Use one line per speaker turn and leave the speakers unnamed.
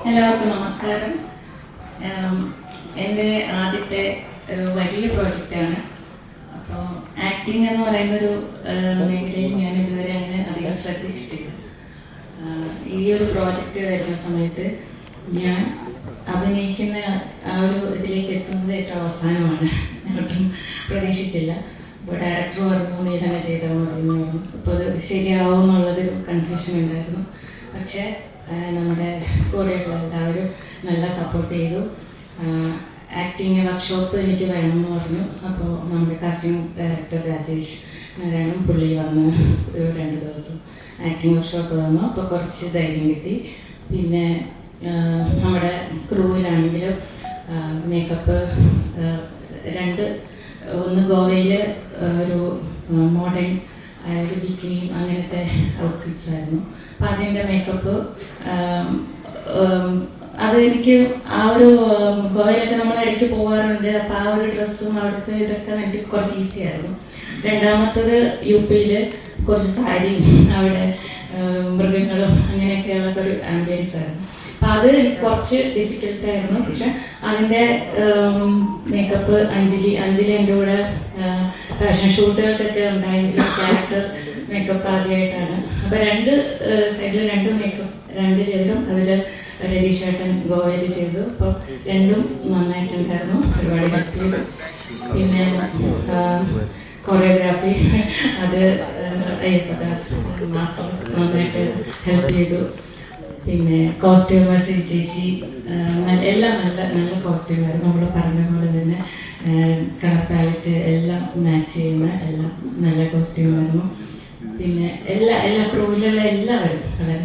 എല്ലാവർക്കും നമസ്കാരം. എൻ്റെ ആദ്യത്തെ ഒരു വലിയ പ്രോജക്റ്റാണ്. അപ്പോൾ ആക്ടിങ് എന്ന് പറയുന്നൊരു മേഖലയിൽ ഞാൻ ഇതുവരെ അങ്ങനെ അധികം ശ്രദ്ധിച്ചിട്ടില്ല. ഈ ഒരു പ്രോജക്റ്റ് വരുന്ന സമയത്ത് ഞാൻ അഭിനയിക്കുന്ന ആ ഒരു ഇതിലേക്ക് എത്തുന്നത് ഏറ്റവും അവസാനമാണ്. ഞാൻ ഒട്ടും പ്രതീക്ഷിച്ചില്ല. ഇപ്പോൾ ഡയറക്ടർ പറഞ്ഞു നീ തന്നെ ചെയ്താൽ മതി എന്ന് പറഞ്ഞു. അപ്പോൾ അത് ശരിയാവും എന്നുള്ളതൊരു കൺഫ്യൂഷൻ ഉണ്ടായിരുന്നു. പക്ഷേ നമ്മുടെ കൂടെയുള്ള എല്ലാവരും നല്ല സപ്പോർട്ട് ചെയ്തു. ആക്ടിങ് വർക്ക്ഷോപ്പ് എനിക്ക് വേണമെന്ന് പറഞ്ഞു. അപ്പോൾ നമ്മുടെ കാസ്റ്റിംഗ് ഡയറക്ടർ രാജേഷ് നാരായണൻ പുള്ളി വന്ന് ഒരു 2 ദിവസം ആക്ടിങ് വർക്ക്ഷോപ്പ് വന്നു. അപ്പോൾ കുറച്ച് ധൈര്യം കിട്ടി. പിന്നെ നമ്മുടെ ക്രൂവിലാണെങ്കിലും മേക്കപ്പ് ഒന്ന് ഗോവയിൽ ഒരു മോഡേൺ അതായത് ബിക്കിനിയും അങ്ങനത്തെ ഔട്ട്ഫിറ്റ്സ് ആയിരുന്നു. അപ്പം അതിൻ്റെ മേക്കപ്പ് അതെനിക്ക് ആ ഒരു ഗോവയിലൊക്കെ നമ്മൾ ഇടയ്ക്ക് പോകാറുണ്ട്. അപ്പോൾ ആ ഒരു ഡ്രസ്സും അവിടുത്തെ ഇതൊക്കെ എനിക്ക് കുറച്ച് ഈസി ആയിരുന്നു. രണ്ടാമത്തത് UP-യിൽ കുറച്ച് സാരിയും അവിടെ മൃഗങ്ങളും അങ്ങനെയൊക്കെയുള്ള ഒരു ആംബിയൻസ് ആയിരുന്നു. അപ്പം അത് എനിക്ക് കുറച്ച് ഡിഫിക്കൽട്ടായിരുന്നു. പക്ഷെ അതിൻ്റെ മേക്കപ്പ് അഞ്ജലി എൻ്റെ കൂടെ ഫാഷൻ ഷൂട്ടുകൾക്കൊക്കെ ഉണ്ടായെങ്കിലും ക്യാരക്ടർ മേക്കപ്പ് ആദ്യമായിട്ടാണ്. അപ്പോൾ 2 സൈഡിൽ 2 മേക്കപ്പ് 2 ചെയ്തിട്ടും അതിൽ രതീഷ് ചേട്ടൻ ഗോവയിൽ ചെയ്തു. അപ്പോൾ 2ഉം നന്നായിട്ടുണ്ടായിരുന്നു. ഒരുപാട് ഹെൽപ്പ് ചെയ്തു. പിന്നെ കൊറിയോഗ്രാഫി അത് അയ്യപ്പദാസ് മാസ്റ്റർ നന്നായിട്ട് ഹെൽപ്പ് ചെയ്തു. പിന്നെ കോസ്റ്റ്യൂമേഴ്സ് ചേച്ചി എല്ലാം നല്ല കോസ്റ്റ്യൂമായിരുന്നു. നമ്മൾ പറഞ്ഞ പോലെ തന്നെ കളർ പാലറ്റ് എല്ലാം മാച്ച് ചെയ്യുന്ന എല്ലാം നല്ല കോസ്റ്റ്യൂമായിരുന്നു. പിന്നെ എല്ലാ ക്രൂവിലുള്ള എല്ലാവരും വളരെ